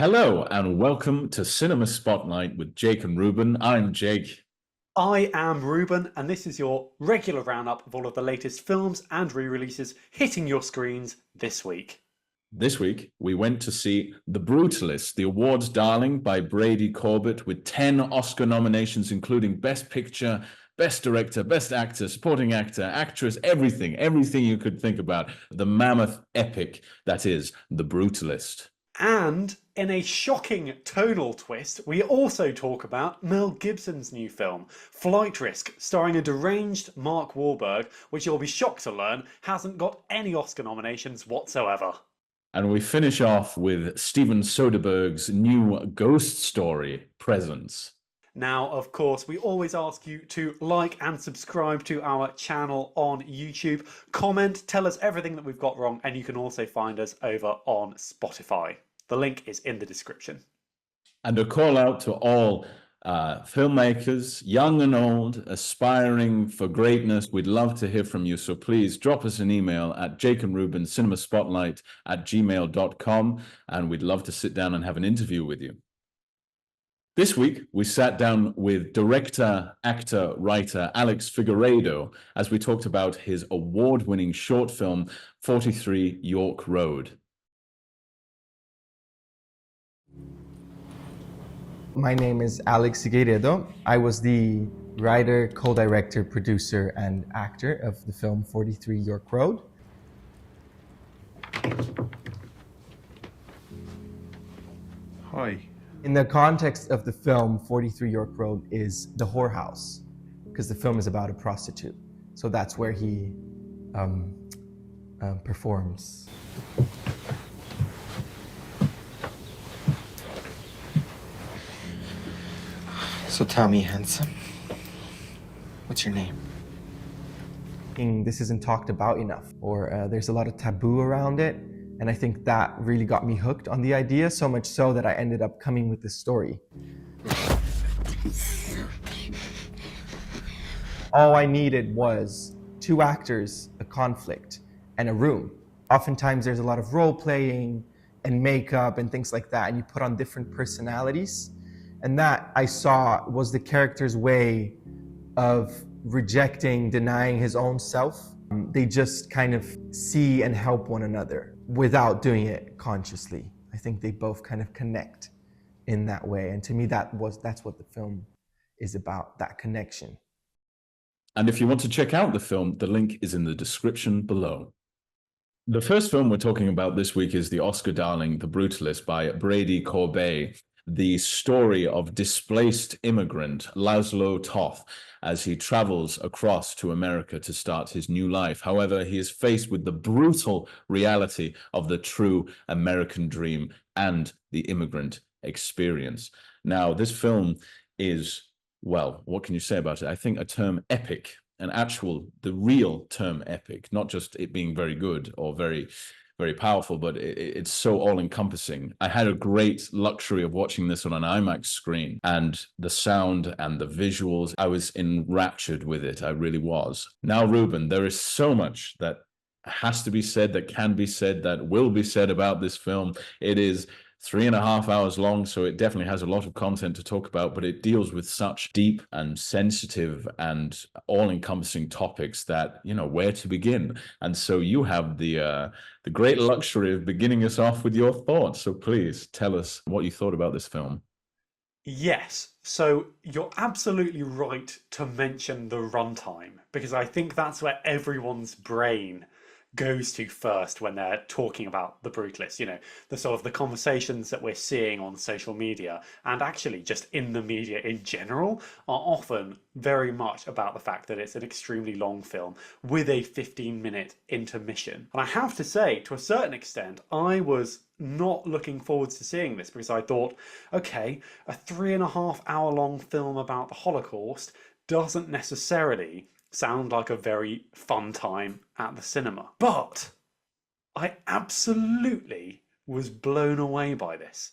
Hello and welcome to Cinema Spotlight with Jake and Reuben. I'm Jake. I am Reuben, and this is your regular roundup of all of the latest films and re-releases hitting your screens this week. This week, we went to see The Brutalist, the awards darling by Brady Corbet, with 10 Oscar nominations, including Best Picture, Best Director, Best Actor, Supporting Actor, Actress, everything you could think about. The mammoth epic that is The Brutalist. And in a shocking tonal twist, we also talk about Mel Gibson's new film, Flight Risk, starring a deranged Mark Wahlberg, which you'll be shocked to learn hasn't got any Oscar nominations whatsoever. And we finish off with Steven Soderbergh's new ghost story, Presence. Now, of course, we always ask you to like and subscribe to our channel on YouTube. Comment, tell us everything that we've got wrong, and you can also find us over on Spotify. The link is in the description. And a call out to all filmmakers, young and old, aspiring for greatness. We'd love to hear from you. So please drop us an email at jakeandreubencinemaspotlight@gmail.com, and we'd love to sit down and have an interview with you. This week, we sat down with director, actor, writer Alex Figueiredo as we talked about his award-winning short film, 43 York Road. My name is Alex Figueiredo. I was the writer, co-director, producer, and actor of the film 43 York Road. Hi. In the context of the film, 43 York Road is the whorehouse, because the film is about a prostitute. So that's where he performs. So tell me, handsome, what's your name? This isn't talked about enough, or there's a lot of taboo around it. And I think that really got me hooked on the idea, so much so that I ended up coming with this story. All I needed was two actors, a conflict, and a room. Oftentimes there's a lot of role playing and makeup and things like that, and you put on different personalities. And that I saw was the character's way of rejecting, denying his own self. They just kind of see and help one another without doing it consciously. I think they both kind of connect in that way. And to me, that's what the film is about, that connection. And if you want to check out the film, the link is in the description below. The first film we're talking about this week is the Oscar darling, The Brutalist by Brady Corbet. The story of displaced immigrant Laszlo Toth as he travels across to America to start his new life. However, he is faced with the brutal reality of the true American dream and the immigrant experience. Now, this film is, well, what can you say about it? I think a term epic, the real term epic, not just it being very good or very powerful, but it's so all-encompassing. I had a great luxury of watching this on an IMAX screen, and the sound and the visuals, I was enraptured with it. I really was. Now, Reuben, there is so much that has to be said, that can be said, that will be said about this film. It is 3.5 hours long, so it definitely has a lot of content to talk about, but it deals with such deep and sensitive and all-encompassing topics that, where to begin. And so you have the great luxury of beginning us off with your thoughts. So please tell us what you thought about this film. Yes, so you're absolutely right to mention the runtime, because I think that's where everyone's brain goes to first when they're talking about The Brutalist. The sort of the conversations that we're seeing on social media and actually just in the media in general are often very much about the fact that it's an extremely long film with a 15-minute intermission. And I have to say, to a certain extent, I was not looking forward to seeing this, because I thought, okay, a 3.5 hour long film about the Holocaust doesn't necessarily sound like a very fun time at the cinema. But I absolutely was blown away by this.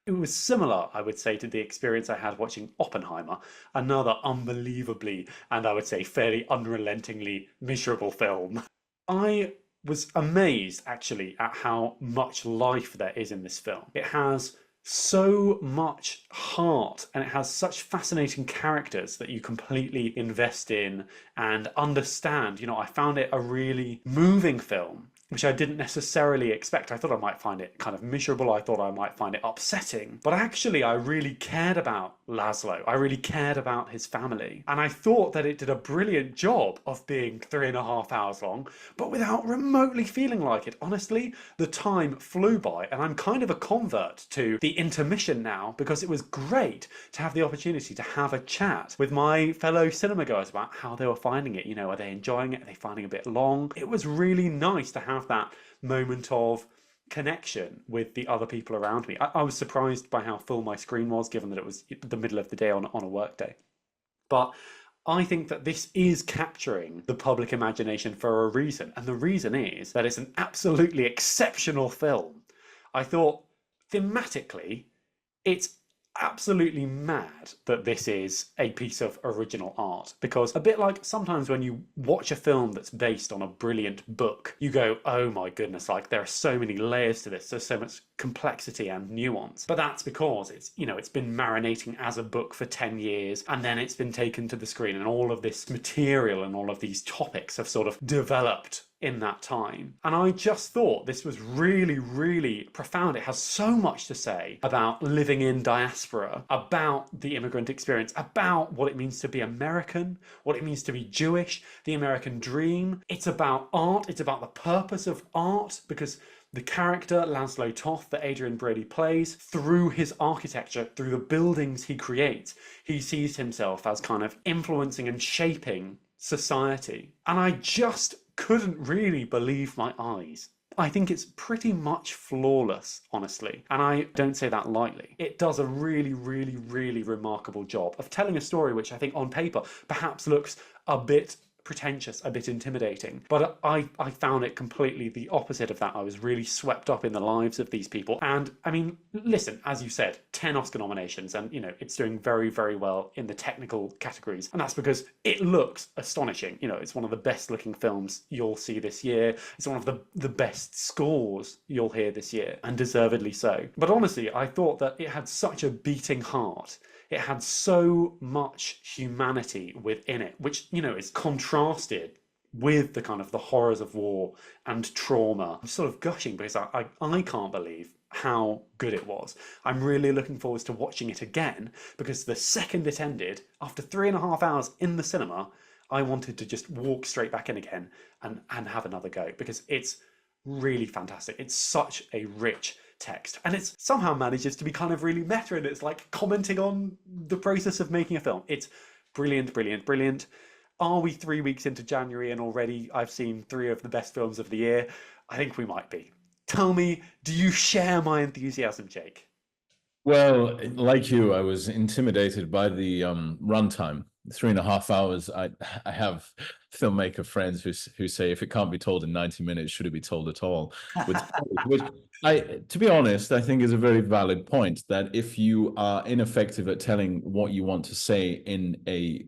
It was similar, I would say, to the experience I had watching Oppenheimer, another unbelievably, and I would say fairly unrelentingly miserable film. I was amazed, actually, at how much life there is in this film. It has so much heart and it has such fascinating characters that you completely invest in and understand. I found it a really moving film, which I didn't necessarily expect. I thought I might find it kind of miserable. I thought I might find it upsetting. But actually, I really cared about Laszlo. I really cared about his family. And I thought that it did a brilliant job of being 3.5 hours long, but without remotely feeling like it. Honestly, the time flew by, and I'm kind of a convert to the intermission now, because it was great to have the opportunity to have a chat with my fellow cinema goers about how they were finding it. Are they enjoying it? Are they finding it a bit long? It was really nice to have that moment of connection with the other people around me. I was surprised by how full my screen was, given that it was the middle of the day on a work day. But I think that this is capturing the public imagination for a reason. And the reason is that it's an absolutely exceptional film. I thought thematically, it's absolutely mad that this is a piece of original art, because a bit like sometimes when you watch a film that's based on a brilliant book, you go, oh my goodness, like there are so many layers to this, there's so much complexity and nuance. But that's because it's been marinating as a book for 10 years, and then it's been taken to the screen, and all of this material and all of these topics have sort of developed in that time. And I just thought this was really, really profound. It has so much to say about living in diaspora, about the immigrant experience, about what it means to be American, what it means to be Jewish, the American dream. It's about art, it's about the purpose of art, because the character Laszlo Toth that Adrien Brody plays, through his architecture, through the buildings he creates, he sees himself as kind of influencing and shaping society. And I just couldn't really believe my eyes. I think it's pretty much flawless, honestly, and I don't say that lightly. It does a really, really, really remarkable job of telling a story which I think on paper perhaps looks a bit pretentious, a bit intimidating, but I found it completely the opposite of that. I was really swept up in the lives of these people. And I mean, listen, as you said, 10 Oscar nominations, and it's doing very, very well in the technical categories, and that's because it looks astonishing. It's one of the best looking films you'll see this year. It's one of the best scores you'll hear this year, and deservedly so. But honestly, I thought that it had such a beating heart. It had so much humanity within it, which, is contrasted with the kind of the horrors of war and trauma. I'm sort of gushing because I can't believe how good it was. I'm really looking forward to watching it again, because the second it ended, after 3.5 hours in the cinema, I wanted to just walk straight back in again and have another go, because it's really fantastic. It's such a rich text, and it somehow manages to be kind of really meta, and it's like commenting on the process of making a film. It's brilliant, brilliant, brilliant. Are we 3 weeks into January and already I've seen 3 of the best films of the year? I think we might be. Tell me, do you share my enthusiasm, Jake? Well, like you, I was intimidated by the runtime. 3.5 hours. I have filmmaker friends who say if it can't be told in 90 minutes, should it be told at all? Which to be honest, I think is a very valid point, that if you are ineffective at telling what you want to say in a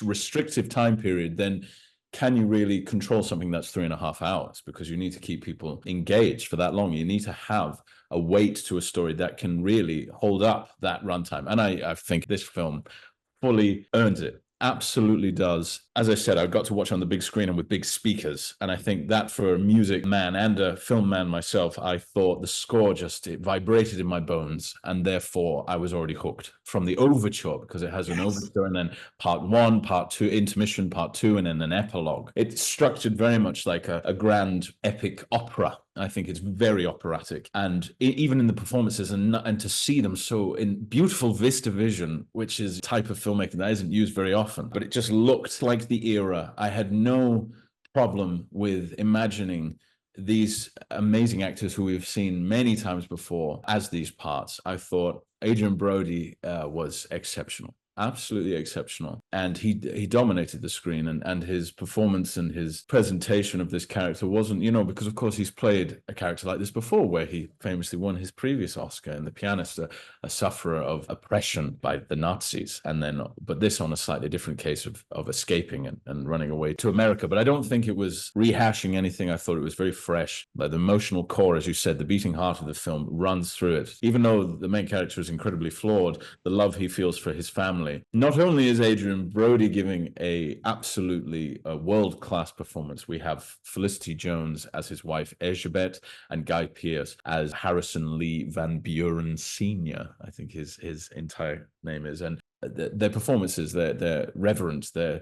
restrictive time period, then can you really control something that's 3.5 hours? Because you need to keep people engaged for that long. You need to have a weight to a story that can really hold up that runtime. And I think this film fully earns it. Absolutely does. As I said, I got to watch on the big screen and with big speakers. And I think that for a music man and a film man myself, I thought the score it vibrated in my bones. And therefore, I was already hooked from the overture, because it has an overture and then part 1, part 2, intermission, part 2, and then an epilogue. It's structured very much like a grand epic opera. I think it's very operatic, and even in the performances, and to see them so in beautiful vista vision, which is a type of filmmaking that isn't used very often, but it just looked like the era. I had no problem with imagining these amazing actors who we've seen many times before as these parts. I thought Adrien Brody was exceptional. absolutely exceptional. And he dominated the screen, and his performance and his presentation of this character wasn't, because of course he's played a character like this before, where he famously won his previous Oscar in The Pianist, a sufferer of oppression by the Nazis, but this on a slightly different case of escaping and running away to America. But I don't think it was rehashing anything. I thought it was very fresh. Like the emotional core, as you said, the beating heart of the film runs through it. Even though the main character is incredibly flawed, the love he feels for his family. Not only is Adrien Brody giving a absolutely world-class performance, we have Felicity Jones as his wife Elizabeth, and Guy Pearce as Harrison Lee Van Buren Sr., I think his entire name is. And their performances, their reverence, they're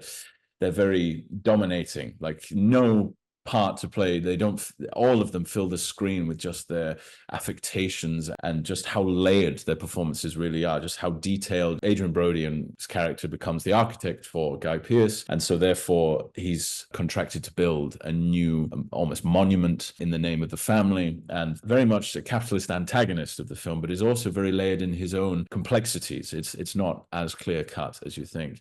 very dominating. Like no part to play. They don't, all of them fill the screen with just their affectations and just how layered their performances really are, just how detailed. Adrien Brody and his character becomes the architect for Guy Pearce, and so therefore he's contracted to build a new almost monument in the name of the family, and very much a capitalist antagonist of the film, but is also very layered in his own complexities. It's not as clear cut as you think.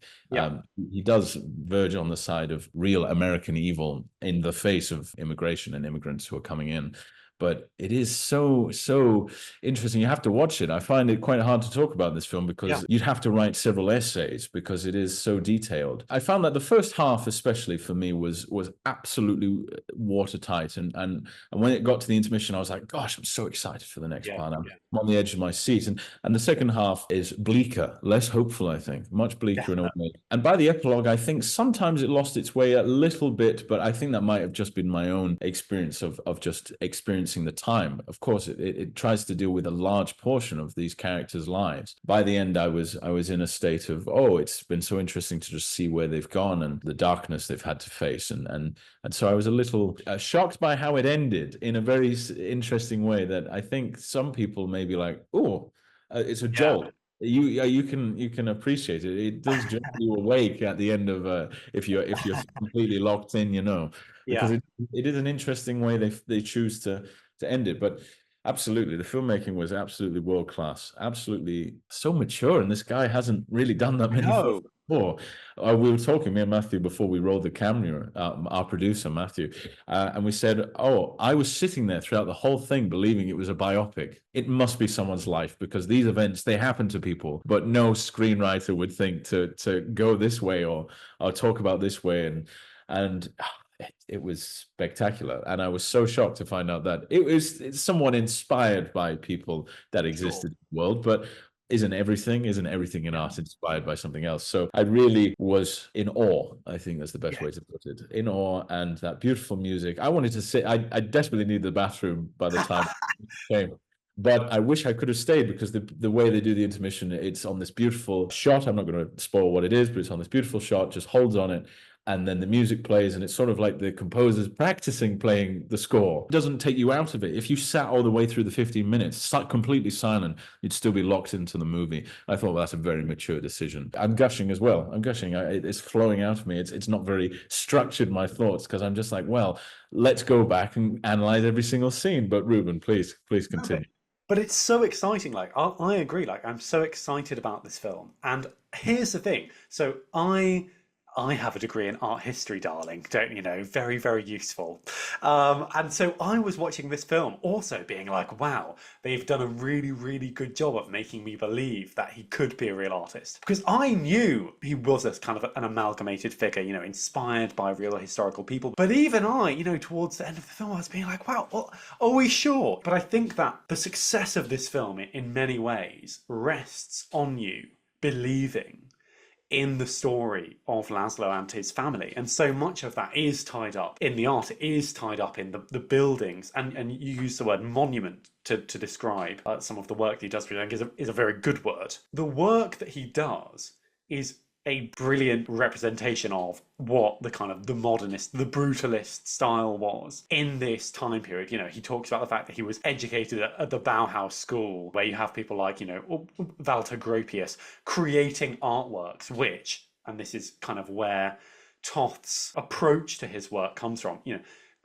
He does verge on the side of real American evil in the face of immigration and immigrants who are coming in. But it is so interesting. You have to watch it. I find it quite hard to talk about this film because you'd have to write several essays because it is so detailed. I found that the first half, especially for me, was absolutely watertight. And when it got to the intermission, I was like, gosh, I'm so excited for the next part. I'm on the edge of my seat. And the second half is bleaker, less hopeful, I think, much bleaker in a way. And by the epilogue, I think sometimes it lost its way a little bit, but I think that might have just been my own experience of just experiencing the time. Of course, it tries to deal with a large portion of these characters' lives. By the end, I was in a state of, it's been so interesting to just see where they've gone and the darkness they've had to face. And so I was a little shocked by how it ended in a very interesting way that I think some people may be like, it's a jolt. You can appreciate it. It does jolt you awake at the end of if you're completely locked in, because it is an interesting way they choose to end it. But absolutely, the filmmaking was absolutely world class, absolutely so mature, and this guy hasn't really done that many films before. We were talking, me and Matthew, before we rolled the camera, our producer Matthew, and we said, I was sitting there throughout the whole thing believing it was a biopic. It must be someone's life because these events, they happen to people, but no screenwriter would think to go this way or talk about this way. And it was spectacular, and I was so shocked to find out that it's somewhat inspired by people that existed in the world, but isn't everything in art inspired by something else? So I really was in awe. I think that's the best way to put it. In awe, and that beautiful music. I wanted to say I desperately needed the bathroom by the time it came. But I wish I could have stayed because the way they do the intermission, it's on this beautiful shot. I'm not going to spoil what it is, but it's on this beautiful shot, just holds on it. And then the music plays, and it's sort of like the composer's practicing playing the score. It doesn't take you out of it. If you sat all the way through the 15 minutes, completely silent, you'd still be locked into the movie. I thought, well, that's a very mature decision. I'm gushing as well. I'm gushing. It's flowing out of me. It's not very structured, my thoughts, because I'm just like, well, let's go back and analyze every single scene. But Reuben, please continue. But it's so exciting. Like, I agree. Like, I'm so excited about this film. And here's the thing. So I have a degree in art history, darling, don't you know? Very, very useful. And so I was watching this film also being like, wow, they've done a really, really good job of making me believe that he could be a real artist. Because I knew he was a kind of an amalgamated figure, inspired by real historical people. But even I, towards the end of the film, I was being like, wow, well, are we sure? But I think that the success of this film in many ways rests on you believing in the story of Laszlo and his family. And so much of that is tied up in the art, it is tied up in the buildings. And you use the word monument to describe some of the work that he does, which I think is a very good word. The work that he does is a brilliant representation of what the modernist, the brutalist style was in this time period. He talks about the fact that he was educated at the Bauhaus school, where you have people like, Walter Gropius creating artworks, which, and this is kind of where Toth's approach to his work comes from.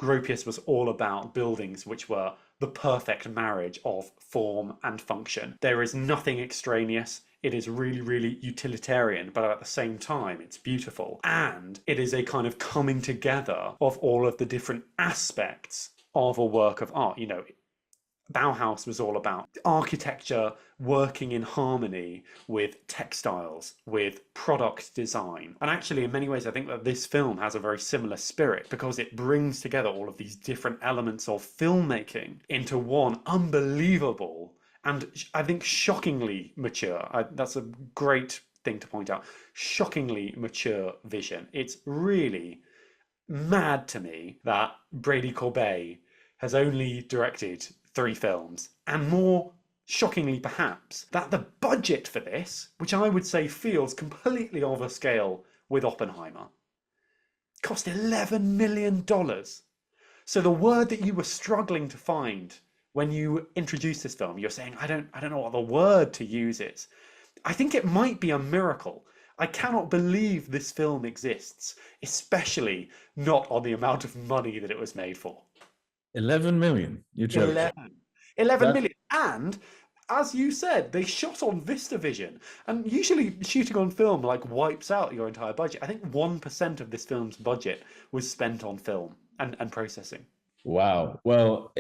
Gropius was all about buildings which were the perfect marriage of form and function. There is nothing extraneous. It is really, really utilitarian, but at the same time, it's beautiful. And it is a kind of coming together of all of the different aspects of a work of art. You know, Bauhaus was all about architecture working in harmony with textiles, with product design. And actually, in many ways, I think that this film has a very similar spirit because it brings together all of these different elements of filmmaking into one unbelievable and I think shockingly mature. That's a great thing to point out. Shockingly mature vision. It's really mad to me that Brady Corbet has only directed 3 films, and more shockingly perhaps, that the budget for this, which I would say feels completely off a scale with Oppenheimer, cost $11 million. So the word that you were struggling to find when you introduced this film, you're saying, I don't know what the word to use is. I think it might be a miracle. I cannot believe this film exists, especially not on the amount of money that it was made for. 11 million. You're joking. 11 million. And as you said, they shot on VistaVision. And usually shooting on film like wipes out your entire budget. I think 1% of this film's budget was spent on film and processing. Wow. Well,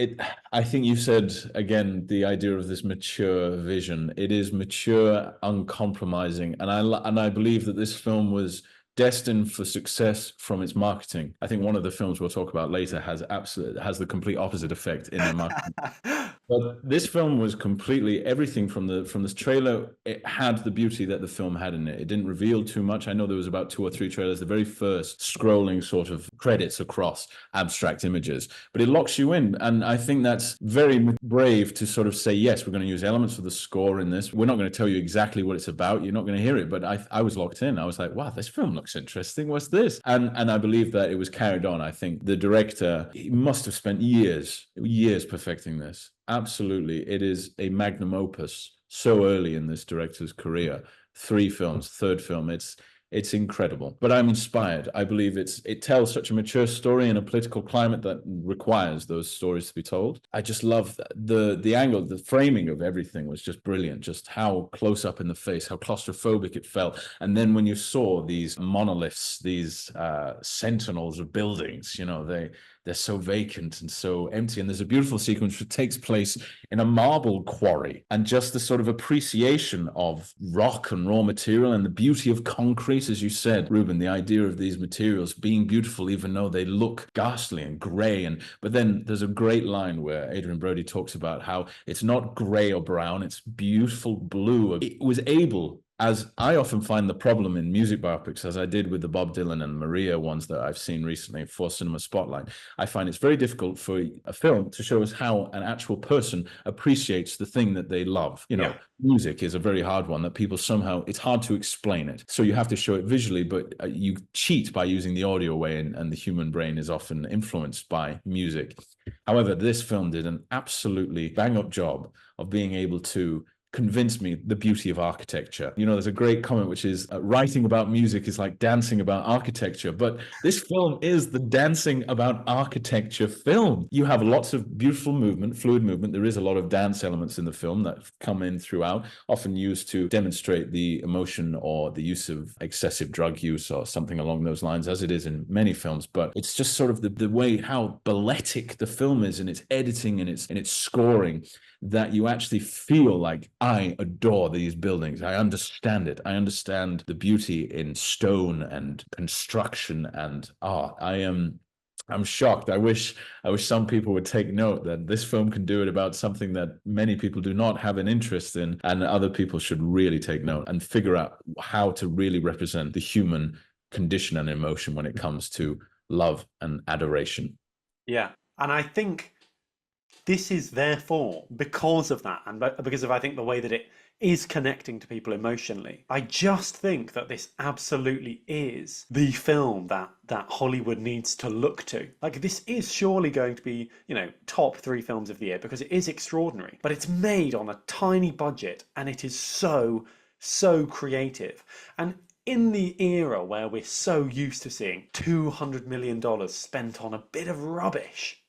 I think you said again the idea of this mature vision. It is mature, uncompromising, and I believe that this film was destined for success from its marketing. I think one of the films we'll talk about later has the complete opposite effect in their marketing. But this film was completely everything from this trailer. It had the beauty that the film had in it. It didn't reveal too much. I know there was about 2 or 3 trailers, the very first scrolling sort of credits across abstract images, but it locks you in. And I think that's very brave to sort of say, yes, we're going to use elements of the score in this. We're not going to tell you exactly what it's about. You're not going to hear it. But I was locked in. I was like, wow, this film looks interesting. What's this? And I believe that it was carried on. I think the director, he must have spent years perfecting this. Absolutely. It is a magnum opus so early in this director's career. 3 films, 3rd film. It's incredible. But I'm inspired. I believe it tells such a mature story in a political climate that requires those stories to be told. I just love the angle, the framing of everything was just brilliant. Just how close up in the face, how claustrophobic it felt. And then when you saw these monoliths, these sentinels of buildings, you know, they're so vacant and so empty. And there's a beautiful sequence that takes place in a marble quarry, and just the sort of appreciation of rock and raw material and the beauty of concrete, as you said, Reuben, the idea of these materials being beautiful, even though they look ghastly and gray. But then there's a great line where Adrien Brody talks about how it's not gray or brown, it's beautiful blue. It was able, as I often find the problem in music biopics, as I did with the Bob Dylan and Maria ones that I've seen recently for Cinema Spotlight, I find it's very difficult for a film to show us how an actual person appreciates the thing that they love. You know, music is a very hard one that people somehow, it's hard to explain it. So you have to show it visually, but you cheat by using the audio way, and the human brain is often influenced by music. However, this film did an absolutely bang-up job of being able to convinced me the beauty of architecture. You know, there's a great comment which is writing about music is like dancing about architecture, but this film is the dancing about architecture film. You have lots of beautiful movement, fluid movement. There is a lot of dance elements in the film that come in throughout, often used to demonstrate the emotion or the use of excessive drug use or something along those lines, as it is in many films. But it's just sort of the way how balletic the film is in its editing and its scoring, that you actually feel like, I adore these buildings. I understand it. I understand the beauty in stone and construction and art. I'm shocked. I wish some people would take note that this film can do it about something that many people do not have an interest in, and other people should really take note and figure out how to really represent the human condition and emotion when it comes to love and adoration. Yeah. And I think this is therefore, because of that, and because of, I think, the way that it is connecting to people emotionally, I just think that this absolutely is the film that Hollywood needs to look to. Like, this is surely going to be, you know, top 3 films of the year because it is extraordinary, but it's made on a tiny budget and it is so creative. And in the era where we're so used to seeing $200 million spent on a bit of rubbish,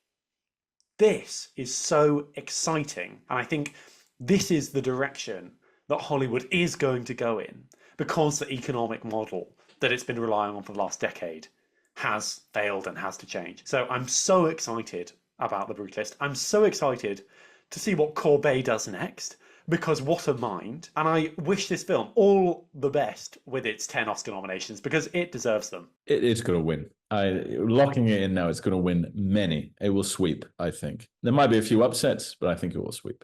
this is so exciting, and I think this is the direction that Hollywood is going to go in because the economic model that it's been relying on for the last decade has failed and has to change. So I'm so excited about The Brutalist. I'm so excited to see what Corbet does next, because what a mind. And I wish this film all the best with its 10 Oscar nominations, because it deserves them. It's going to win. Locking it in now, it's going to win many. It will sweep, I think. There might be a few upsets, but I think it will sweep.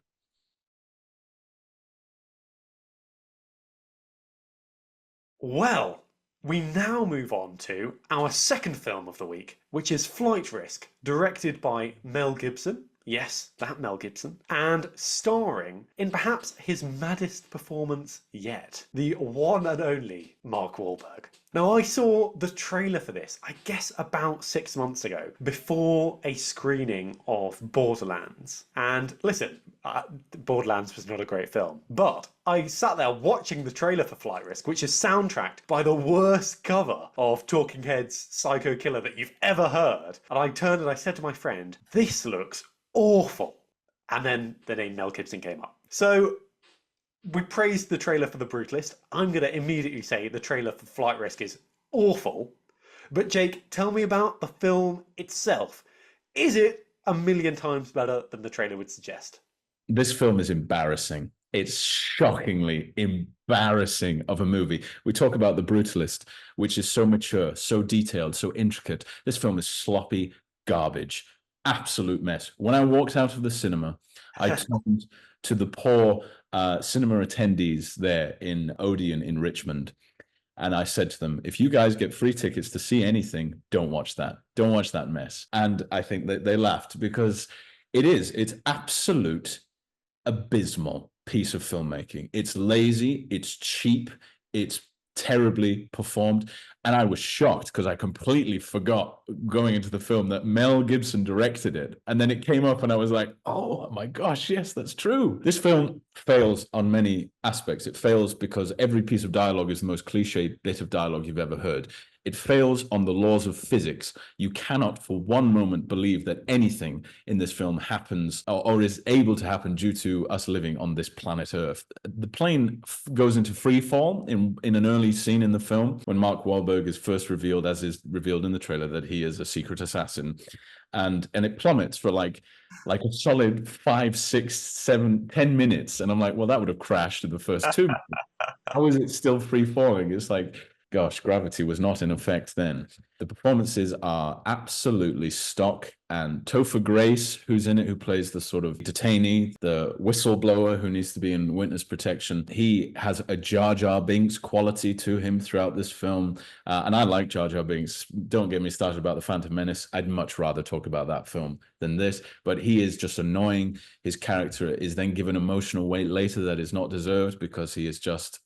Well, we now move on to our second film of the week, which is Flight Risk, directed by Mel Gibson. Yes, that Mel Gibson. And starring, in perhaps his maddest performance yet, the one and only Mark Wahlberg. Now, I saw the trailer for this, I guess about 6 months ago, before a screening of Borderlands. And listen, Borderlands was not a great film, but I sat there watching the trailer for Flight Risk, which is soundtracked by the worst cover of Talking Heads' Psycho Killer that you've ever heard. And I turned and I said to my friend, this looks awful. And then the name Mel Gibson came up. So we praised the trailer for The Brutalist. I'm going to immediately say the trailer for Flight Risk is awful. But Jake, tell me about the film itself. Is it a million times better than the trailer would suggest? This film is embarrassing. It's shockingly embarrassing of a movie. We talk about The Brutalist, which is so mature, so detailed, so intricate. This film is sloppy garbage. Absolute mess. When I walked out of the cinema, I turned to the poor cinema attendees there in Odeon in Richmond, and I said to them, if you guys get free tickets to see anything, don't watch that. Don't watch that mess. And I think that they laughed, because it's absolute abysmal piece of filmmaking. It's lazy, it's cheap, it's terribly performed. And I was shocked because I completely forgot going into the film that Mel Gibson directed it. And then it came up and I was like, oh my gosh, yes, that's true. This film fails on many aspects. It fails because every piece of dialogue is the most cliche bit of dialogue you've ever heard. It fails on the laws of physics. You cannot for one moment believe that anything in this film happens or is able to happen due to us living on this planet Earth. The plane goes into free fall in an early scene in the film when Mark Wahlberg is first revealed, as is revealed in the trailer, that he is a secret assassin. And it plummets for like a solid 5, 6, 7, 10 minutes. And I'm like, well, that would have crashed in the first 2 minutes. How is it still free falling? It's like, gosh, gravity was not in effect then. The performances are absolutely stock, and Topher Grace, who's in it, who plays the sort of detainee, the whistleblower who needs to be in witness protection, he has a Jar Jar Binks quality to him throughout this film. And I like Jar Jar Binks. Don't get me started about The Phantom Menace. I'd much rather talk about that film than this, but he is just annoying. His character is then given emotional weight later that is not deserved, because he is just,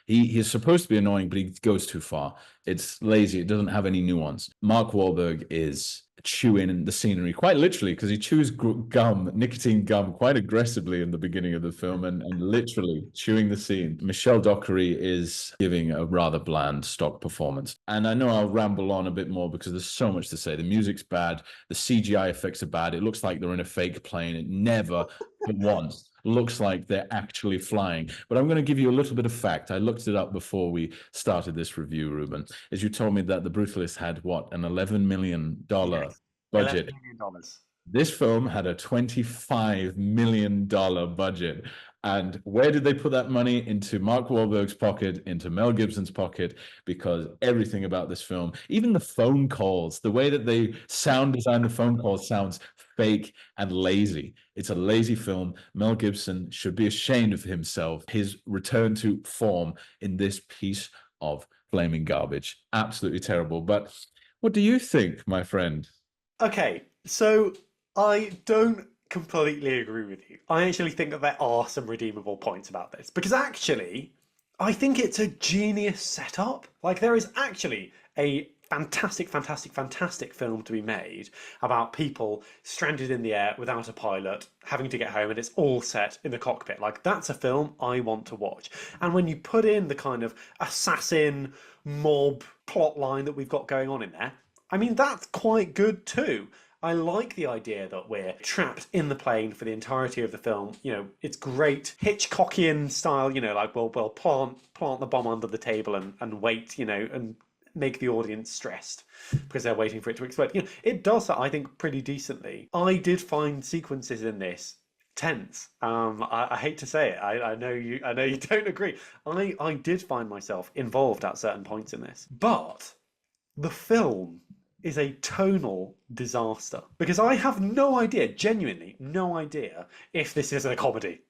he is supposed to be annoying, but he goes too far. It's lazy. It doesn't have any nuance. Mark Wahlberg is chewing the scenery, quite literally, because he chews nicotine gum quite aggressively in the beginning of the film, and literally chewing the scene. Michelle Dockery is giving a rather bland stock performance. And I know I'll ramble on a bit more because there's so much to say. The music's bad. The CGI effects are bad. It looks like they're in a fake plane. It never, but once, looks like they're actually flying. But I'm going to give you a little bit of fact. I looked it up before we started this review, Ruben. As you told me that The Brutalist had what, an $11 million budget. $11 million. This film had a $25 million budget. And where did they put that money? Into Mark Wahlberg's pocket, into Mel Gibson's pocket, because everything about this film, even the phone calls, the way that they sound design the phone calls sounds fake and lazy. It's a lazy film. Mel Gibson should be ashamed of himself. His return to form in this piece of flaming garbage. Absolutely terrible. But what do you think, my friend? Okay, so I don't completely agree with you. I actually think that there are some redeemable points about this, because actually, I think it's a genius setup. Like, there is actually a fantastic film to be made about people stranded in the air without a pilot, having to get home, and it's all set in the cockpit. Like, that's a film I want to watch. And when you put in the kind of assassin mob plot line that we've got going on in there, I mean, that's quite good too. I like the idea that we're trapped in the plane for the entirety of the film. You know, it's great Hitchcockian style, you know, like we'll plant the bomb under the table and wait, you know, and make the audience stressed because they're waiting for it to explode. You know, it does that, I think, pretty decently. I did find sequences in this tense. I hate to say it. I know you don't agree. I did find myself involved at certain points in this. But the film is a tonal disaster because I have no idea, genuinely no idea, if this is a comedy.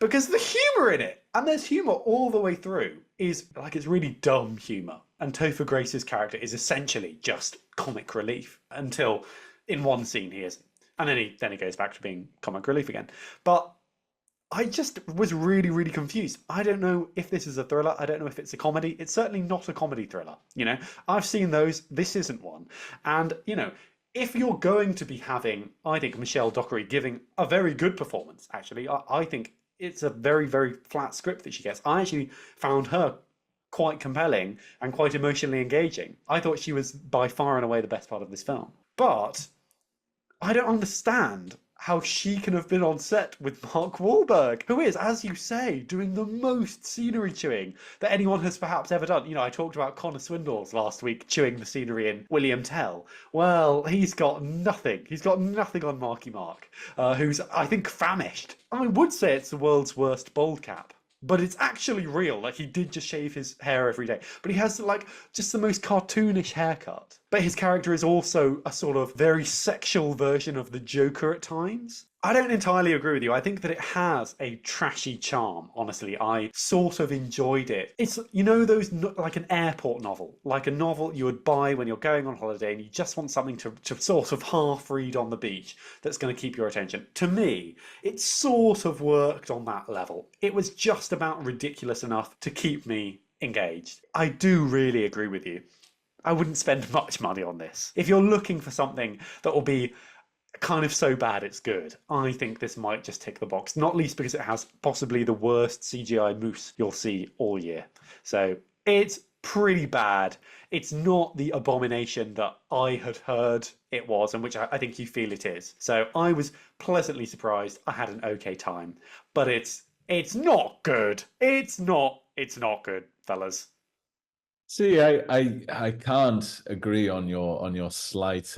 Because the humour in it, and there's humour all the way through, is like it's really dumb humour. And Topher Grace's character is essentially just comic relief until in one scene he isn't. And then he goes back to being comic relief again. But I just was really, really confused. I don't know if this is a thriller. I don't know if it's a comedy. It's certainly not a comedy thriller. You know, I've seen those. This isn't one. And, you know, if you're going to be having, I think, Michelle Dockery giving a very good performance, actually, I think it's a very, very flat script that she gets. I actually found her quite compelling and quite emotionally engaging. I thought she was by far and away the best part of this film. But I don't understand how she can have been on set with Mark Wahlberg, who is, as you say, doing the most scenery chewing that anyone has perhaps ever done. You know, I talked about Connor Swindells last week chewing the scenery in William Tell. Well, he's got nothing. He's got nothing on Marky Mark, who's, I think, famished. I would say it's the world's worst bald cap. But it's actually real. Like, he did just shave his hair every day. But he has, like, just the most cartoonish haircut. But his character is also a sort of very sexual version of the Joker at times. I don't entirely agree with you. I think that it has a trashy charm, honestly. I sort of enjoyed it. It's, you know, those, like an airport novel. Like a novel you would buy when you're going on holiday and you just want something to sort of half read on the beach that's going to keep your attention. To me, it sort of worked on that level. It was just about ridiculous enough to keep me engaged. I do really agree with you. I wouldn't spend much money on this. If you're looking for something that will be kind of so bad it's good, I think this might just tick the box, not least because it has possibly the worst CGI moose you'll see all year. So it's pretty bad. It's not the abomination that I had heard it was, and which I think you feel it is. So I was pleasantly surprised. I had an okay time, but it's not good. It's not good, fellas. See, I can't agree on your slight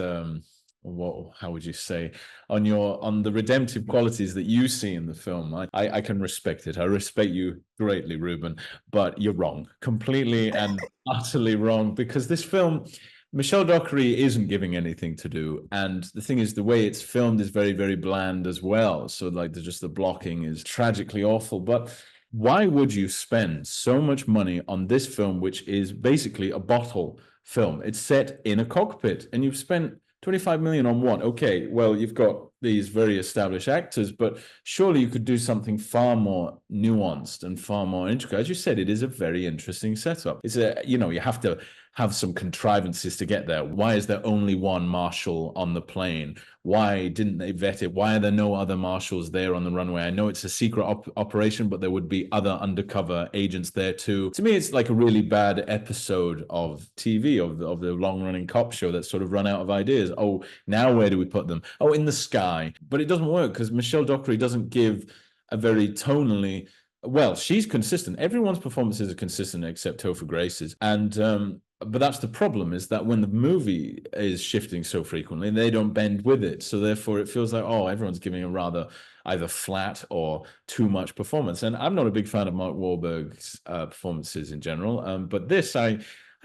what, how would you say, on the redemptive qualities that you see in the film. I can respect it. I respect you greatly, Reuben, but you're wrong, completely and utterly wrong, because this film, Michelle Dockery isn't giving anything to do, and the thing is, the way it's filmed is very, very bland as well. So like the blocking is tragically awful. But why would you spend so much money on this film, which is basically a bottle film? It's set in a cockpit, and you've spent 25 million on what? Okay, well, you've got these very established actors, but surely you could do something far more nuanced and far more intricate. As you said, it is a very interesting setup. It's you have to have some contrivances to get there. Why is there only one marshal on the plane? Why didn't they vet it? Why are there no other marshals there on the runway? I know it's a secret operation, but there would be other undercover agents there too. To me, it's like a really bad episode of TV, of the long-running cop show that's sort of run out of ideas. Oh, now where do we put them? Oh, in the sky. But it doesn't work because Michelle Dockery doesn't give a very tonally... Well, she's consistent. Everyone's performances are consistent except Topher Grace's. And but that's the problem, is that when the movie is shifting so frequently, they don't bend with it. So therefore, it feels like, oh, everyone's giving a rather either flat or too much performance. And I'm not a big fan of Mark Wahlberg's performances in general. But this, I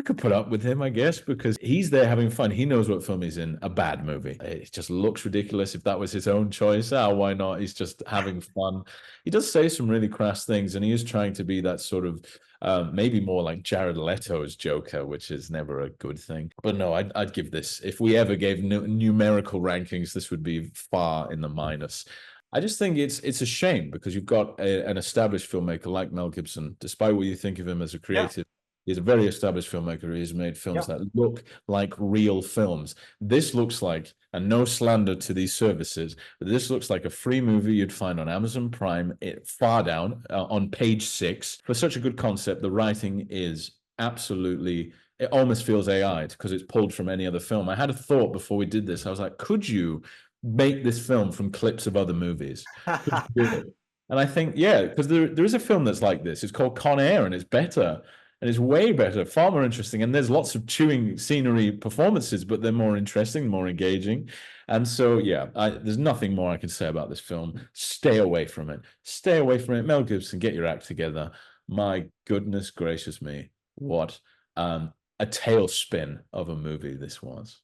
could put up with him, I guess, because he's there having fun. He knows what film he's in. A bad movie. It just looks ridiculous. If that was his own choice, why not? He's just having fun. He does say some really crass things, and he is trying to be that sort of maybe more like Jared Leto's Joker, which is never a good thing. But no, I'd give this, if we ever gave numerical rankings, this would be far in the minus. I just think it's a shame because you've got an established filmmaker like Mel Gibson, despite what you think of him as a creative. He's a very established filmmaker. He's made films that look like real films. This looks like, and no slander to these services, but this looks like a free movie you'd find on Amazon Prime, far down on page 6. For such a good concept, the writing is absolutely it almost feels AI'd because it's pulled from any other film. I had a thought before we did this. I was like, could you make this film from clips of other movies? Could you do it? And I think, yeah, because there is a film that's like this. It's called Con Air, and it's better. And it's way better, far more interesting. And there's lots of chewing scenery performances, but they're more interesting, more engaging. And so, yeah, there's nothing more I can say about this film. Stay away from it. Stay away from it. Mel Gibson, get your act together. My goodness gracious me. What a tailspin of a movie this was.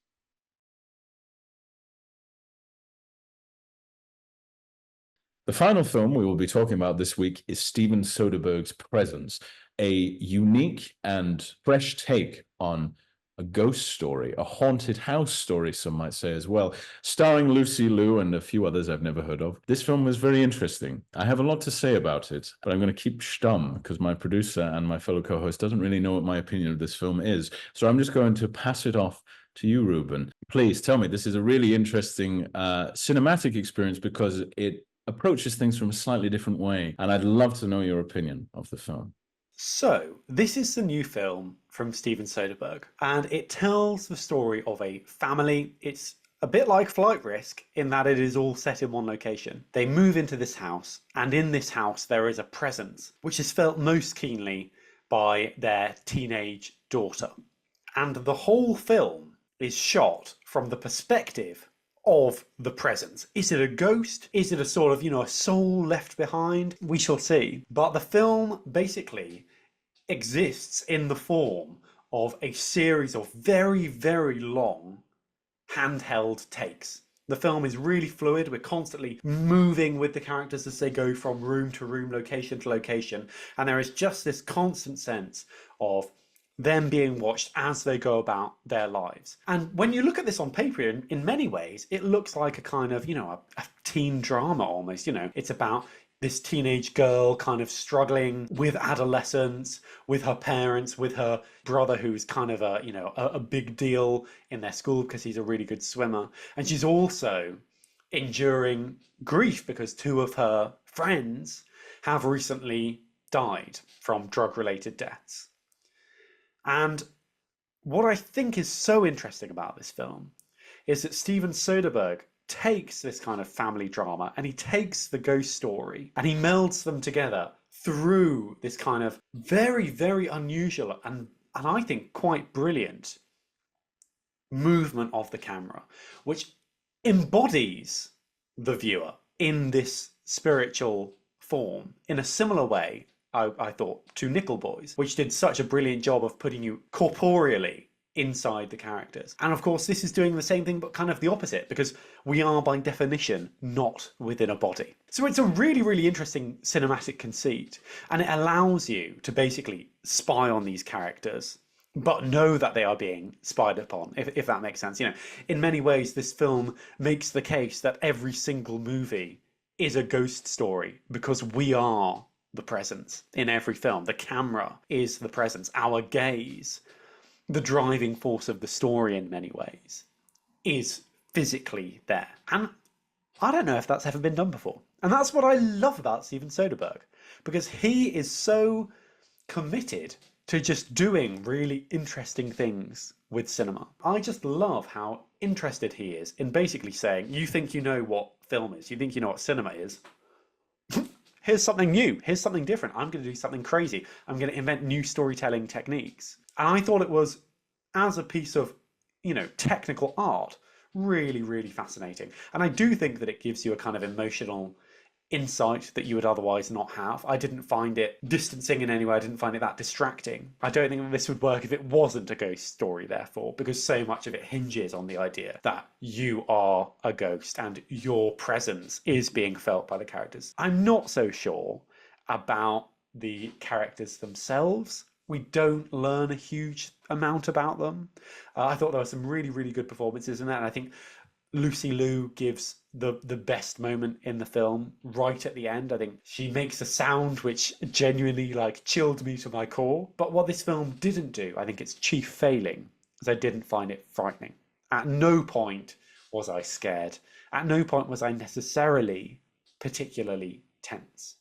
The final film we will be talking about this week is Steven Soderbergh's Presence, a unique and fresh take on a ghost story, a haunted house story, some might say as well, starring Lucy Liu and a few others I've never heard of. This film was very interesting. I have a lot to say about it, but I'm going to keep stum because my producer and my fellow co-host doesn't really know what my opinion of this film is. So I'm just going to pass it off to you, Reuben. Please tell me, this is a really interesting cinematic experience because it approaches things from a slightly different way. And I'd love to know your opinion of the film. So, this is the new film from Steven Soderbergh, and it tells the story of a family. It's a bit like Flight Risk in that it is all set in one location. They move into this house, and in this house there is a presence which is felt most keenly by their teenage daughter. And the whole film is shot from the perspective of the presence. Is it a ghost? Is it a sort of, a soul left behind? We shall see. But the film basically exists in the form of a series of very, very long handheld takes. The film is really fluid. We're constantly moving with the characters as they go from room to room, location to location. And there is just this constant sense of them being watched as they go about their lives. And when you look at this on paper, in many ways, it looks like a kind of, a teen drama almost. It's about this teenage girl kind of struggling with adolescence, with her parents, with her brother who's kind of a big deal in their school because he's a really good swimmer. And she's also enduring grief because two of her friends have recently died from drug-related deaths. And what I think is so interesting about this film is that Steven Soderbergh takes this kind of family drama and he takes the ghost story and he melds them together through this kind of very, very unusual and I think quite brilliant movement of the camera, which embodies the viewer in this spiritual form in a similar way, I thought, to Nickel Boys, which did such a brilliant job of putting you corporeally inside the characters. And of course, this is doing the same thing, but kind of the opposite, because we are by definition not within a body. So it's a really, really interesting cinematic conceit, and it allows you to basically spy on these characters, but know that they are being spied upon, if that makes sense. In many ways, this film makes the case that every single movie is a ghost story because we are the presence in every film. The camera is the presence. Our gaze, the driving force of the story in many ways, is physically there. And I don't know if that's ever been done before. And that's what I love about Steven Soderbergh, because he is so committed to just doing really interesting things with cinema. I just love how interested he is in basically saying, you think you know what film is, you think you know what cinema is, here's something new, here's something different, I'm going to do something crazy, I'm going to invent new storytelling techniques. And I thought it was, as a piece of, technical art, really, really fascinating. And I do think that it gives you a kind of emotional insight that you would otherwise not have. I didn't find it distancing in any way. I didn't find it that distracting. I don't think that this would work if it wasn't a ghost story, therefore, because so much of it hinges on the idea that you are a ghost and your presence is being felt by the characters. I'm not so sure about the characters themselves. We don't learn a huge amount about them. I thought there were some really, really good performances in that, and I think Lucy Liu gives the best moment in the film right at the end. I think she makes a sound which genuinely chilled me to my core. But what this film didn't do, I think its chief failing, is I didn't find it frightening. At no point was I scared. At no point was I necessarily particularly tense.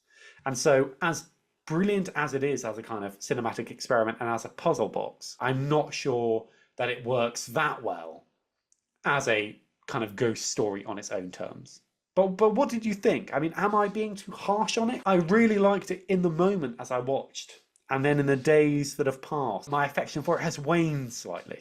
And so as brilliant as it is as a kind of cinematic experiment and as a puzzle box, I'm not sure that it works that well as a kind of ghost story on its own terms. But what did you think? I mean, am I being too harsh on it? I really liked it in the moment as I watched. And then in the days that have passed, my affection for it has waned slightly.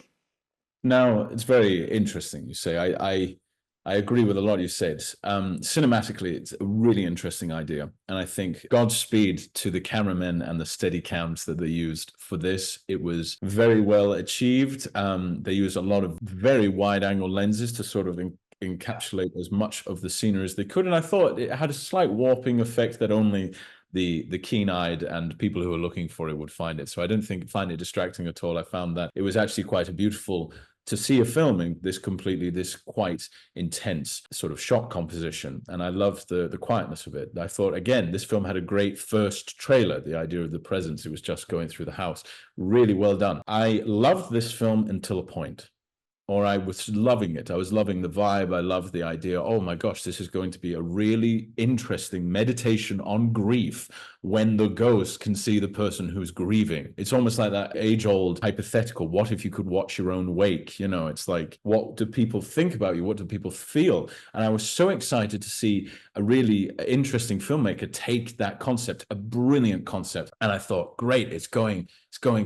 Now, it's very interesting, you say. I agree with a lot you said. Cinematically, it's a really interesting idea. And I think Godspeed to the cameramen and the steady cams that they used for this. It was very well achieved. They used a lot of very wide angle lenses to sort of encapsulate as much of the scenery as they could. And I thought it had a slight warping effect that only the keen-eyed and people who are looking for it would find it. So I don't find it distracting at all. I found that it was actually quite a beautiful to see a film in this quite intense sort of shot composition. And I loved the quietness of it. I thought, again, this film had a great first trailer, the idea of the presence. It was just going through the house. Really well done. I loved this film until a point. Or I was loving it. I was loving the vibe. I loved the idea. Oh my gosh, this is going to be a really interesting meditation on grief when the ghost can see the person who's grieving. It's almost like that age-old hypothetical. What if you could watch your own wake? You know, it's like, what do people think about you? What do people feel? And I was so excited to see a really interesting filmmaker take that concept, a brilliant concept. And I thought, great, it's going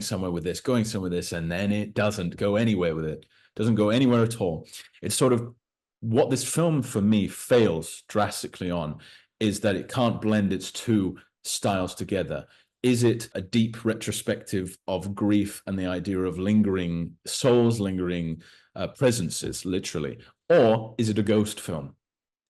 somewhere with this, and then it doesn't go anywhere with it. Doesn't go anywhere at all. It's sort of what this film for me fails drastically on is that it can't blend its two styles together. Is it a deep retrospective of grief and the idea of lingering souls, lingering presences, literally, or is it a ghost film?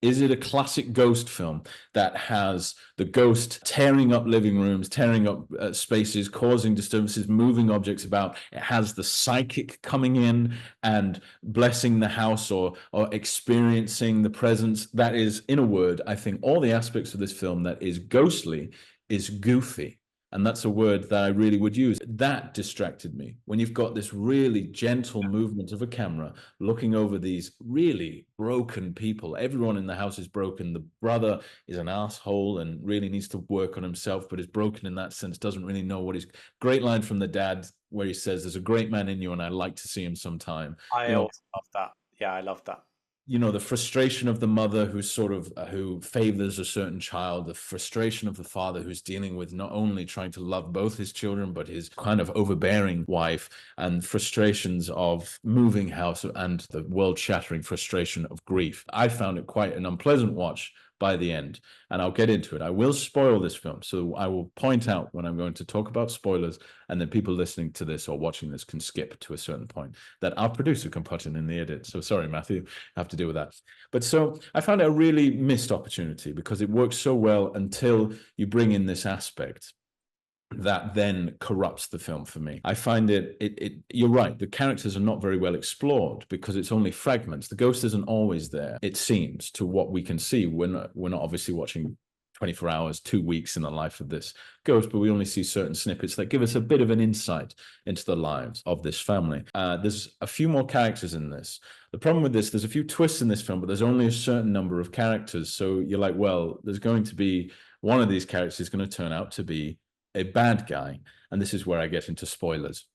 Is it a classic ghost film that has the ghost tearing up living rooms, tearing up spaces, causing disturbances, moving objects about? It has the psychic coming in and blessing the house or experiencing the presence. That is, in a word, I think all the aspects of this film that is ghostly is goofy. And that's a word that I really would use. That distracted me. When you've got this really gentle movement of a camera looking over these really broken people. Everyone in the house is broken. The brother is an asshole and really needs to work on himself, but is broken in that sense, doesn't really know what he's... Great line from the dad where he says, there's a great man in you and I'd like to see him sometime. I also love that. Yeah, I love that. You know, the frustration of the mother who favors a certain child, the frustration of the father who's dealing with not only trying to love both his children, but his kind of overbearing wife, and frustrations of moving house and the world-shattering frustration of grief. I found it quite an unpleasant watch by the end, and I'll get into it. I will spoil this film, so I will point out when I'm going to talk about spoilers, and then people listening to this or watching this can skip to a certain point that our producer can put in the edit. So sorry, Matthew, I have to deal with that. But so I found it a really missed opportunity because it works so well until you bring in this aspect that then corrupts the film for me. I find you're right, the characters are not very well explored because it's only fragments. The ghost isn't always there, it seems, to what we can see. We're not obviously watching 24 hours, 2 weeks in the life of this ghost, but we only see certain snippets that give us a bit of an insight into the lives of this family. There's a few more characters in this. The problem with this, there's a few twists in this film, but there's only a certain number of characters. So you're like, well, there's going to be one of these characters is going to turn out to be a bad guy. And this is where I get into spoilers.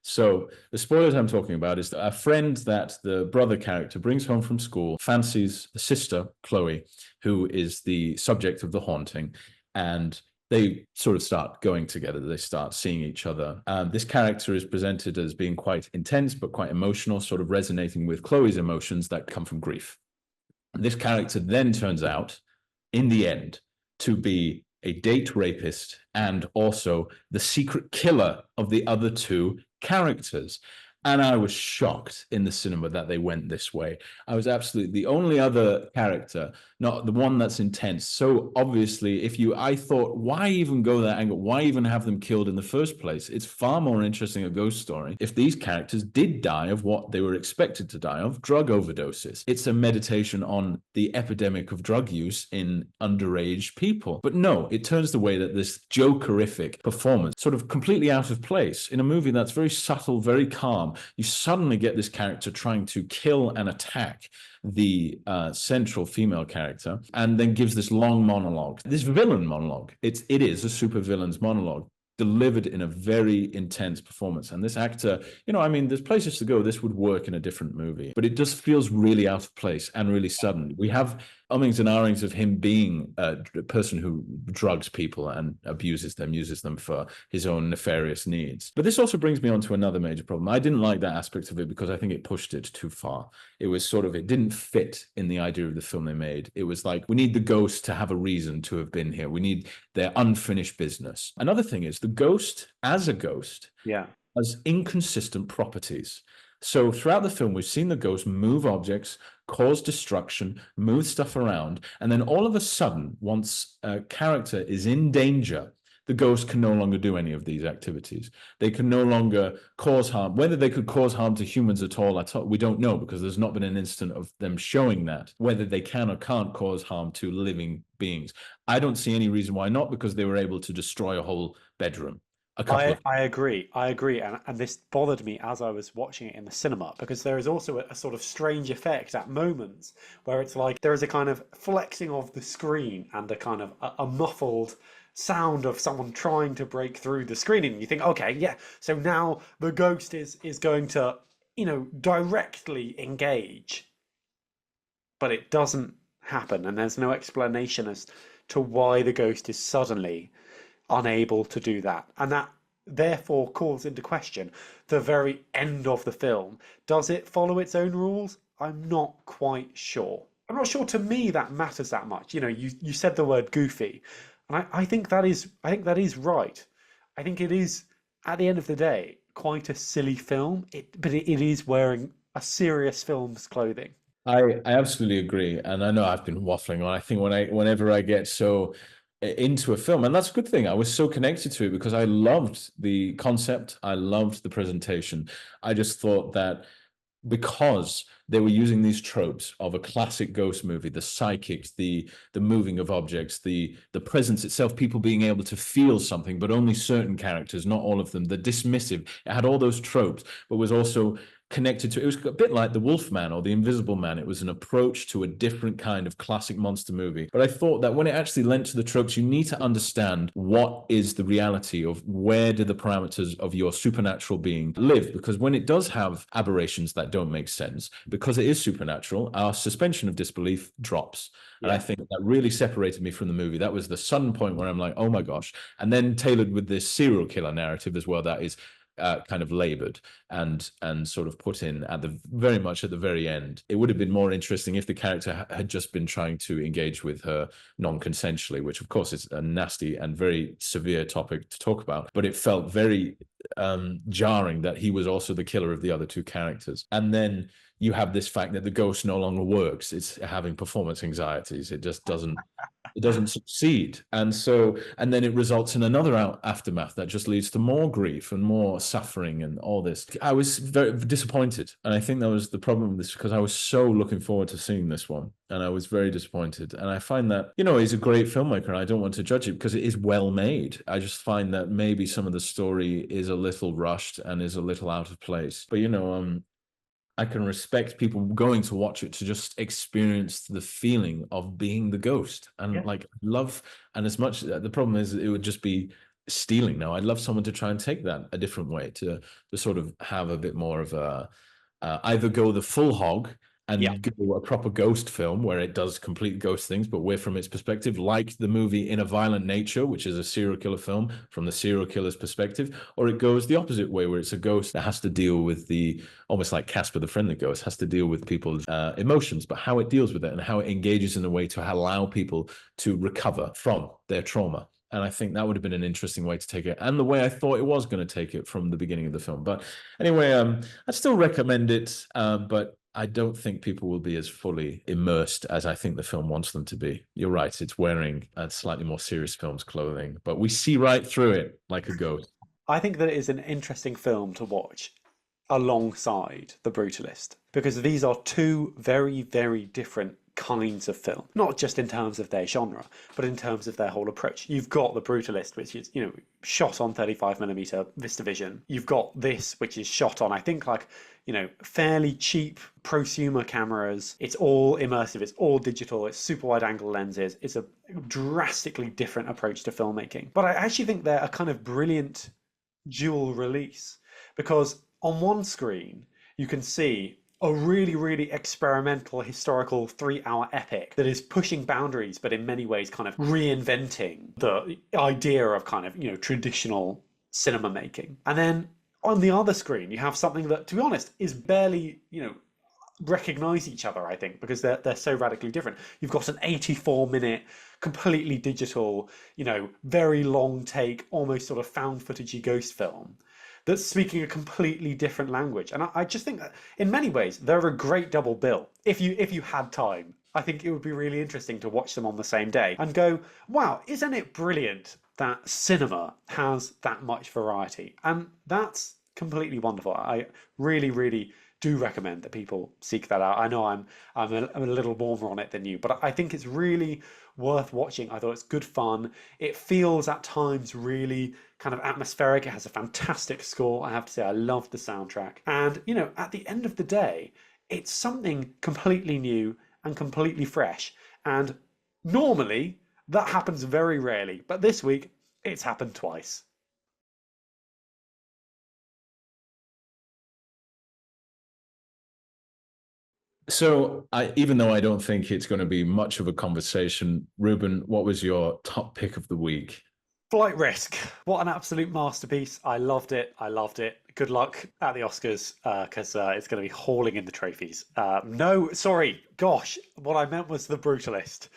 So the spoilers I'm talking about is a friend that the brother character brings home from school, fancies the sister, Chloe, who is the subject of the haunting, and they sort of start going together. They start seeing each other. This character is presented as being quite intense, but quite emotional, sort of resonating with Chloe's emotions that come from grief. This character then turns out, in the end, to be a date rapist and also the secret killer of the other two characters. And I was shocked in the cinema that they went this way. I was absolutely the only other character, not the one that's intense. So obviously, I thought, why even go that angle? Why even have them killed in the first place? It's far more interesting a ghost story if these characters did die of what they were expected to die of, drug overdoses. It's a meditation on the epidemic of drug use in underage people. But no, it turns the way that this jokerific performance, sort of completely out of place in a movie that's very subtle, very calm, on, you suddenly get this character trying to kill and attack the central female character, and then gives this long monologue, this villain monologue. It is a supervillain's monologue, delivered in a very intense performance. And this actor, I mean, there's places to go. This would work in a different movie, but it just feels really out of place and really sudden. We have ummings and ahhings of him being a person who drugs people and abuses them, uses them for his own nefarious needs. But this also brings me on to another major problem. I didn't like that aspect of it because I think it pushed it too far. It was it didn't fit in the idea of the film they made. It was like, we need the ghost to have a reason to have been here. We need their unfinished business. Another thing is the ghost, as a ghost, has inconsistent properties. So throughout the film, we've seen the ghost move objects, cause destruction, move stuff around, and then all of a sudden, once a character is in danger, the ghost can no longer do any of these activities. They can no longer cause harm. Whether they could cause harm to humans at all, we don't know, because there's not been an instant of them showing that, whether they can or can't cause harm to living beings. I don't see any reason why not, because they were able to destroy a whole bedroom. I agree. And this bothered me as I was watching it in the cinema, because there is also a sort of strange effect at moments where it's like there is a kind of flexing of the screen and a kind of a muffled sound of someone trying to break through the screen, and you think, okay, yeah, so now the ghost is going to, directly engage, but it doesn't happen, and there's no explanation as to why the ghost is suddenly unable to do that, and that therefore calls into question the very end of the film. Does it follow its own rules? I'm not quite sure. I'm not sure, to me, that matters that much. You said the word goofy, and I think that is right. I think it is, at the end of the day, quite a silly film, but it is wearing a serious film's clothing. I absolutely agree, and I know I've been waffling on. I think whenever I get so into a film, and that's a good thing, I was so connected to it because I loved the concept, I loved the presentation. I just thought that because they were using these tropes of a classic ghost movie, the psychics, the moving of objects, the presence itself, people being able to feel something, but only certain characters, not all of them, the dismissive, it had all those tropes, but was also connected to, it was a bit like the Wolfman or the Invisible Man. It was an approach to a different kind of classic monster movie. But I thought that when it actually lent to the tropes, you need to understand what is the reality of, where do the parameters of your supernatural being live? Because when it does have aberrations that don't make sense, because it is supernatural, our suspension of disbelief drops. And I think that really separated me from the movie. That was the sudden point where I'm like, oh my gosh. And then tailored with this serial killer narrative as well, that is kind of labored and sort of put in very much at the very end. It would have been more interesting if the character had just been trying to engage with her non-consensually, which of course is a nasty and very severe topic to talk about, but it felt very jarring that he was also the killer of the other two characters. And then you have this fact that the ghost no longer works. It's having performance anxieties. It just doesn't succeed. And then it results in another aftermath that just leads to more grief and more suffering and all this. I was very disappointed. And I think that was the problem with this, because I was so looking forward to seeing this one. And I was very disappointed. And I find that, he's a great filmmaker, and I don't want to judge it because it is well made. I just find that maybe some of the story is a little rushed and is a little out of place. But, I can respect people going to watch it to just experience the feeling of being the ghost, and love. And as much, the problem is it would just be stealing now. I'd love someone to try and take that a different way, to sort of have a bit more of a, either go the full hog and go a proper ghost film where it does complete ghost things, but we're from its perspective, like the movie In a Violent Nature, which is a serial killer film from the serial killer's perspective, or it goes the opposite way, where it's a ghost that has to deal with almost like Casper the Friendly Ghost, has to deal with people's emotions, but how it deals with it and how it engages in a way to allow people to recover from their trauma. And I think that would have been an interesting way to take it, and the way I thought it was going to take it from the beginning of the film. But anyway, I'd still recommend it, but I don't think people will be as fully immersed as I think the film wants them to be. You're right, it's wearing a slightly more serious film's clothing, but we see right through it like a ghost. I think that it is an interesting film to watch alongside The Brutalist, because these are two very, very different kinds of film, not just in terms of their genre, but in terms of their whole approach. You've got The Brutalist, which is, shot on 35mm VistaVision. You've got this, which is shot on, I think, like, fairly cheap prosumer cameras. It's all immersive, it's all digital, it's super wide angle lenses. It's a drastically different approach to filmmaking. But I actually think they're a kind of brilliant dual release, because on one screen, you can see a really, really experimental historical 3-hour epic that is pushing boundaries, but in many ways kind of reinventing the idea of kind of, traditional cinema making. And then on the other screen, you have something that, to be honest, is barely, recognize each other, I think, because they're so radically different. You've got an 84-minute, completely digital, very long take, almost sort of found footagey ghost film that's speaking a completely different language. And I just think that in many ways, they're a great double bill. If you had time, I think it would be really interesting to watch them on the same day and go, wow, isn't it brilliant that cinema has that much variety? And that's completely wonderful. I really, really do recommend that people seek that out. I know I'm a little warmer on it than you, but I think it's really worth watching. I thought it's good fun. It feels at times really kind of atmospheric. It has a fantastic score. I have to say, I love the soundtrack. And, at the end of the day, it's something completely new and completely fresh. And normally that happens very rarely, but this week it's happened twice. So, even though I don't think it's going to be much of a conversation, Reuben, what was your top pick of the week? Flight Risk. What an absolute masterpiece. I loved it. Good luck at the Oscars, because it's going to be hauling in the trophies. No, sorry. Gosh, what I meant was The Brutalist.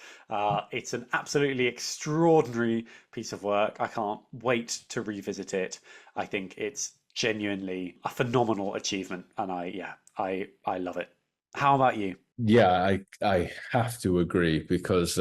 It's an absolutely extraordinary piece of work. I can't wait to revisit it. I think it's genuinely a phenomenal achievement, and I love it. How about you? Yeah, I have to agree, because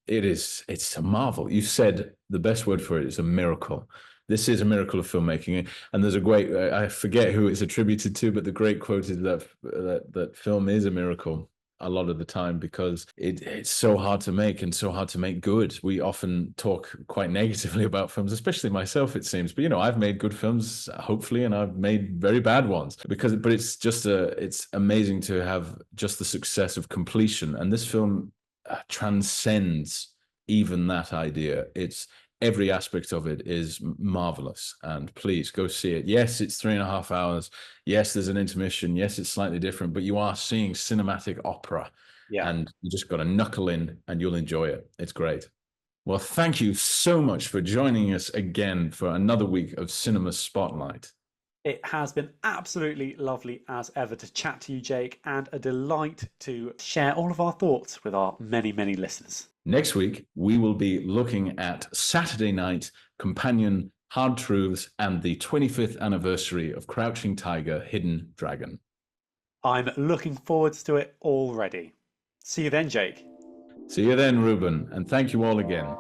it's a marvel. You said the best word for it is a miracle. This is a miracle of filmmaking. And there's a great, I forget who it's attributed to, but the great quote is that film is a miracle a lot of the time, because it's so hard to make and so hard to make good. We often talk quite negatively about films, especially myself, it seems. But I've made good films, hopefully, and I've made very bad ones, but it's just it's amazing to have just the success of completion. And this film transcends even that idea. Every aspect of it is marvelous, and please go see it. Yes, it's 3.5 hours. Yes, there's an intermission. Yes, it's slightly different, but you are seeing cinematic opera. Yeah. And you just got to knuckle in and you'll enjoy it. It's great. Well, thank you so much for joining us again for another week of Cinema Spotlight. It has been absolutely lovely as ever to chat to you, Jake, and a delight to share all of our thoughts with our many, many listeners. Next week, we will be looking at Saturday Night Companion, Hard Truths, and the 25th anniversary of Crouching Tiger, Hidden Dragon. I'm looking forward to it already. See you then, Jake. See you then, Reuben, and thank you all again.